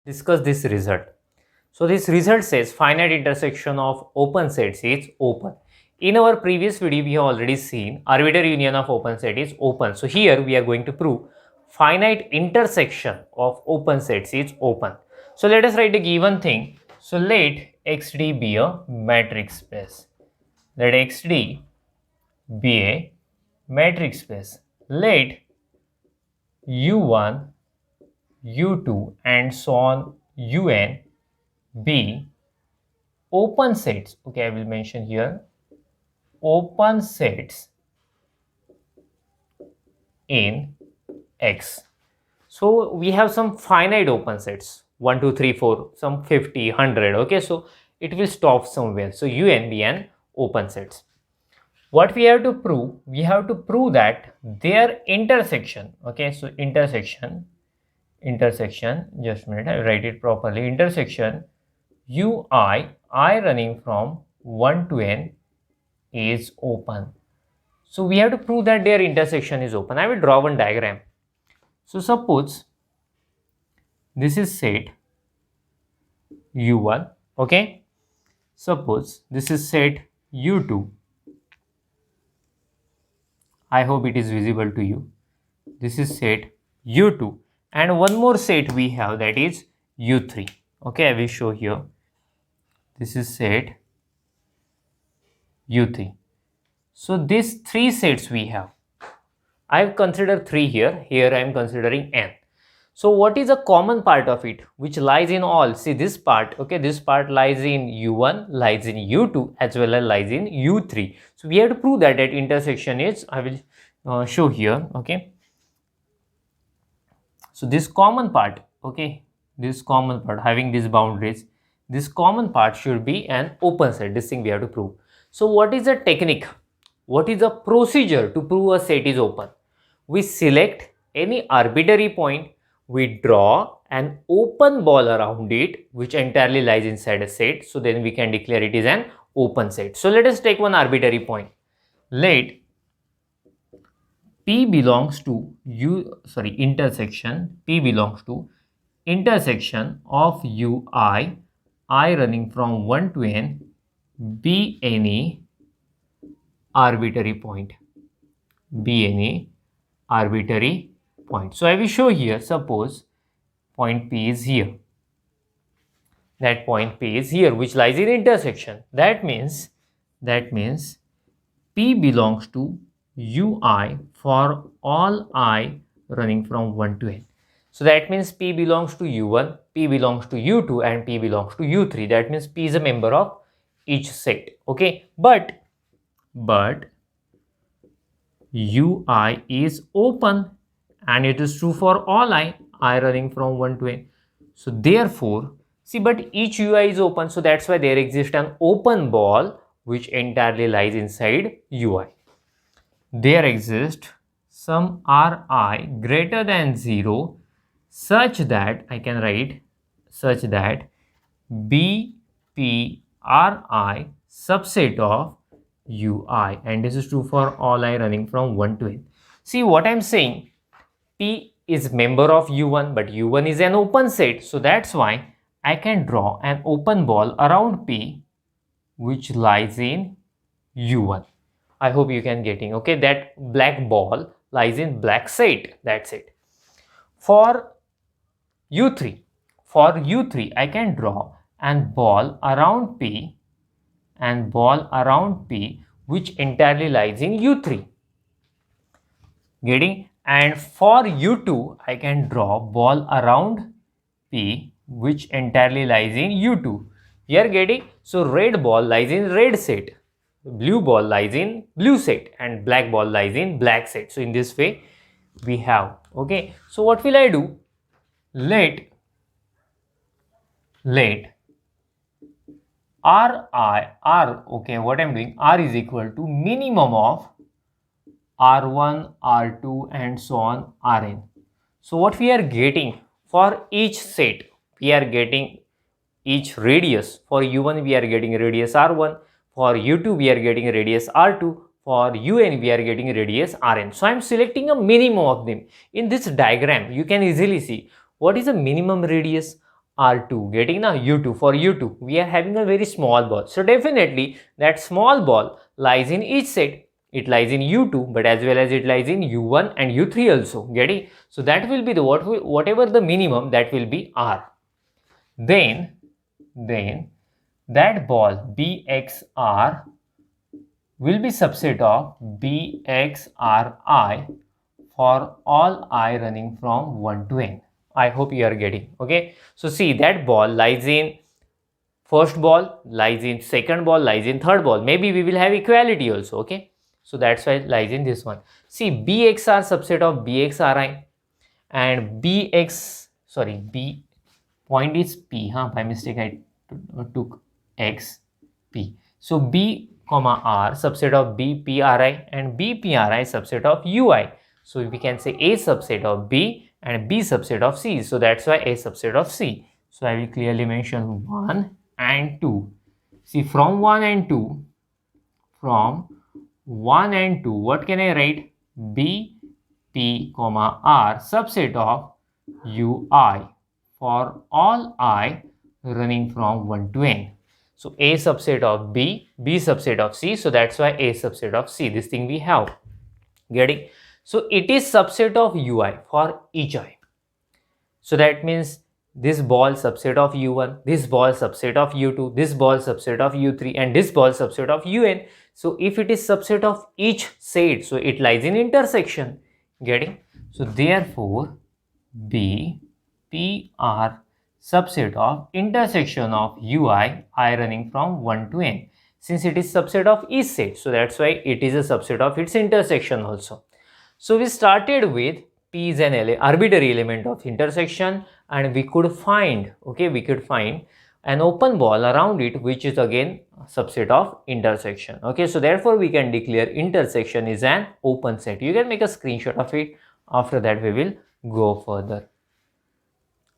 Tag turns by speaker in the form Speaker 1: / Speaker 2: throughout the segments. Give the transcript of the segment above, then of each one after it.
Speaker 1: discuss this result. So this result says finite intersection of open sets is open. In our previous video, we have already seen arbitrary union of open set is open. So here we are going to prove finite intersection of open sets is open. So let us write the given thing. So let XD be a matrix space. Let XD be a matrix space. Let U1, U2 and so on UN be open sets. Okay, I will mention here open sets in X. So we have some finite open sets 1, 2, 3, 4, some 50, 100. Okay, so it will stop somewhere. So UN be an open sets. What we have to prove? We have to prove that their intersection. Okay, so intersection, just a minute, I write it properly. Intersection UI, I running from 1 to N is open. So we have to prove that their intersection is open. I will draw one diagram. So suppose this is set U1, okay. Suppose this is set U2. I hope it is visible to you. This is set U2 and one more set we have, that is U3. Okay, I will show here. This is set U3. So these three sets we have. I have considered 3 here. Here I am considering n. So what is a common part of it which lies in all? See this part, okay, this part lies in U1, lies in U2 as well as lies in U3. So we have to prove that intersection is, I will show here, okay. So this common part, okay, this common part having these boundaries, this common part should be an open set. This thing we have to prove. So what is the technique? What is the procedure to prove a set is open? We select any arbitrary point, we draw an open ball around it which entirely lies inside a set. So then we can declare it is an open set. So let us take one arbitrary point. Let P belongs to intersection, P belongs to intersection of UI, I running from 1 to N, be any arbitrary point, be any arbitrary point. So I will show here, suppose point P is here. That point P is here which lies in intersection. That means P belongs to UI for all I running from 1 to N. So that means P belongs to U1, P belongs to U2 and P belongs to U3. That means P is a member of each set. Okay, but UI is open and it is true for all I running from 1 to N. So therefore, see, but each UI is open, so that's why there exists an open ball which entirely lies inside UI. There exists some Ri greater than 0 such that I can write such that BPRI subset of UI, and this is true for all I running from 1 to N. See what I'm saying? P is member of U1, but U1 is an open set, so that's why I can draw an open ball around P which lies in U1. I hope you can getting, okay. That black ball lies in black set, that's it. For U3, I can draw an ball around P which entirely lies in U3. Getting? And for U2, I can draw ball around P which entirely lies in U2. You are getting? So red ball lies in red set, blue ball lies in blue set and black ball lies in black set. So in this way we have, okay. So what will I do? Let R, okay, what I'm doing, R is equal to minimum of R1, R2 and so on Rn. So what we are getting for each set, we are getting each radius. For U1 we are getting radius R1, for U2 we are getting radius R2, for UN we are getting radius Rn. So I am selecting a minimum of them. In this diagram you can easily see what is the minimum radius R2, getting now U2 for U2. We are having a very small ball. So definitely that small ball lies in each set. It lies in U2, but as well as it lies in U1 and U3 also, getting? So that will be the whatever the minimum, that will be R. Then that ball BXR will be subset of BXRI for all I running from 1 to n. I hope you are getting, okay? So see, that ball lies in first ball, lies in second ball, lies in third ball. Maybe we will have equality also, okay? So that's why it lies in this one. See, BXR subset of BXRI and B point is P, by mistake I took X, P. So B comma R subset of BPRI and BPRI subset of UI. So we can say A subset of B and B subset of C. So that's why A subset of C. So I will clearly mention 1 and 2. See, from 1 and 2, what can I write? B, P, comma R subset of UI for all I running from 1 to n. So A subset of B, B subset of C. So that's why A subset of C. This thing we have. Getting? So it is subset of UI for each I. So that means this ball subset of U1, this ball subset of U2, this ball subset of U3 and this ball subset of UN. So if it is subset of each set, so it lies in intersection. Getting? So therefore B, P, R subset of intersection of UI I running from 1 to n. Since it is subset of each set, so that's why it is a subset of its intersection also. So we started with P is an arbitrary element of intersection, and we could find, an open ball around it, which is again a subset of intersection. Okay, so therefore we can declare intersection is an open set. You can make a screenshot of it. After that we will go further.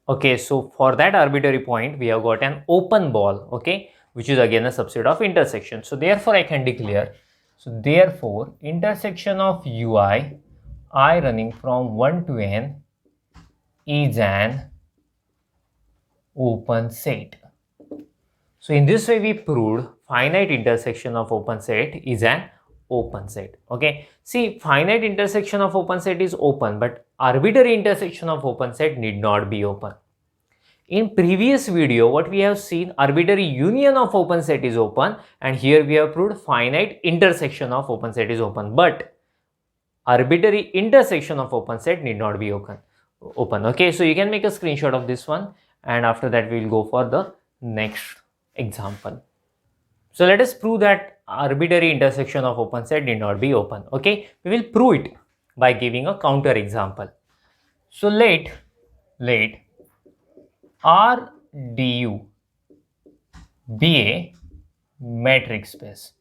Speaker 1: Okay, so for that arbitrary point we have got an open ball, okay, which is again a subset of intersection. So therefore I can declare, so therefore intersection of UI I running from 1 to n is an open set. So in this way we proved finite intersection of open set is an open set. Okay, see, finite intersection of open set is open, but arbitrary intersection of open set need not be open. In previous video what we have seen, arbitrary union of open set is open, and here we have proved finite intersection of open set is open, but arbitrary intersection of open set need not be open. Okay, so you can make a screenshot of this one, and after that we will go for the next example. So let us prove that arbitrary intersection of open set need not be open. Okay, we will prove it by giving a counter example. So let R du be a metric space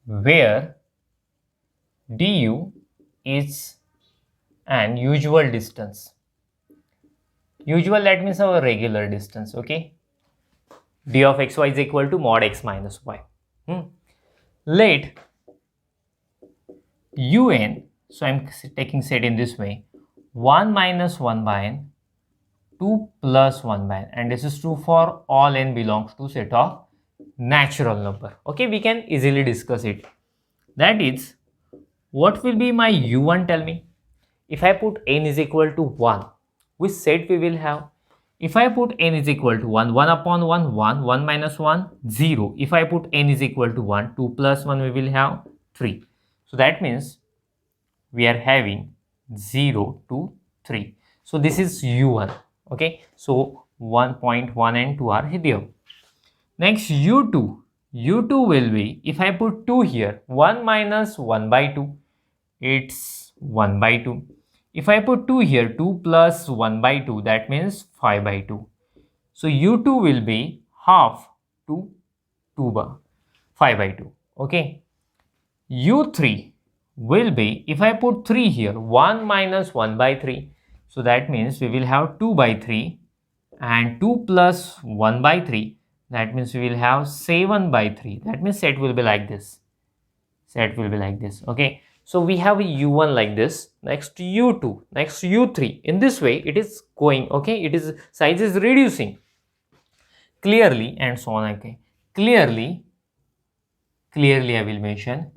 Speaker 1: where du is an usual distance. Usual, that means our regular distance. Okay, d of xy is equal to mod x minus y. Let un, so I am taking set in this way, 1 minus 1 by n, 2 plus 1 by n, and this is true for all n belongs to set of natural number. Okay, we can easily discuss it. That is, what will be my u1? Tell me. If I put n is equal to 1, which set we will have? If I put n is equal to 1, 1 upon 1, 1, 1 minus 1, 0. If I put n is equal to 1, 2 plus 1, we will have 3. So that means we are having 0 to 3. So this is u1. Okay, so 1.1 and 2 are here. Next, u2. u2 will be, if I put 2 here, 1 minus 1 by 2, it's 1 by 2. If I put 2 here, 2 plus 1 by 2, that means 5 by 2. So u2 will be half to 5 by 2. Okay. u3 will be, if I put 3 here, 1 minus 1 by 3. So that means we will have 2 by 3, and 2 plus 1 by 3. That means we will have 7 by 3. That means set will be like this. Okay. So we have a u1 like this, next u2, next u3. In this way it is going, okay, it is size is reducing. clearly, and so on. Okay, clearly I will mention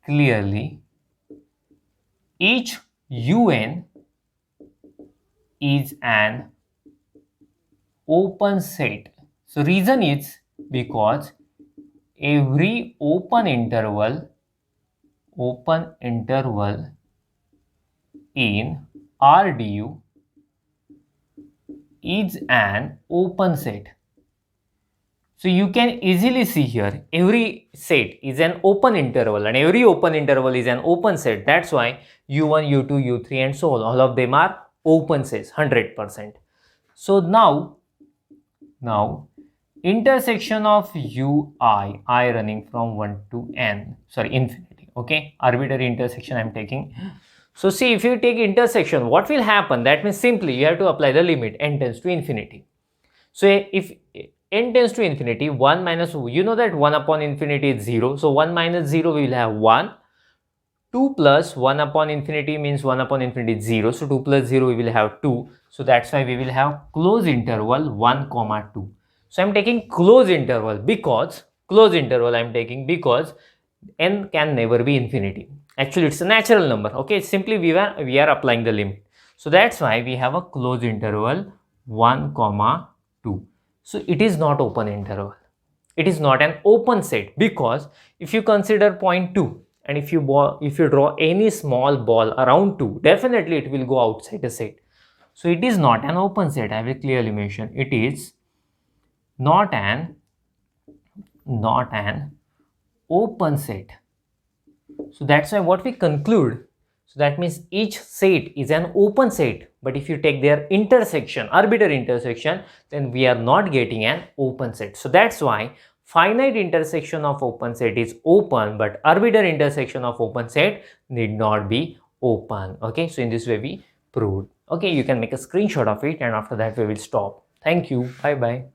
Speaker 1: clearly each UN is an open set. So reason is because every open interval in RDU is an open set. So you can easily see here every set is an open interval and every open interval is an open set. That's why U1, U2, U3 and so on, all of them are open sets 100%. So now intersection of I running from 1 to n, sorry, infinity, okay, arbitrary intersection I'm taking. So see, if you take intersection, what will happen? That means simply you have to apply the limit n tends to infinity. So if n tends to infinity, 1 minus, you know that 1 upon infinity is 0. So 1 minus 0 we will have 1. 2 plus 1 upon infinity means 1 upon infinity is 0. So 2 plus 0 we will have 2. So that's why we will have close interval 1 comma 2. So I'm taking close interval because n can never be infinity. Actually it's a natural number. Okay, simply we are applying the limit. So that's why we have a close interval 1 comma 2. So it is not open interval. It is not an open set because if you consider point 2 and if you draw any small ball around 2, definitely it will go outside the set. So it is not an open set. I will clearly mention it is not an open set. So that's why what we conclude, so that means each set is an open set, but if you take their intersection, arbitrary intersection, then we are not getting an open set. So that's why finite intersection of open set is open, but arbitrary intersection of open set need not be open. Okay, so in this way we proved. Okay, you can make a screenshot of it and after that we will stop. Thank you. Bye bye.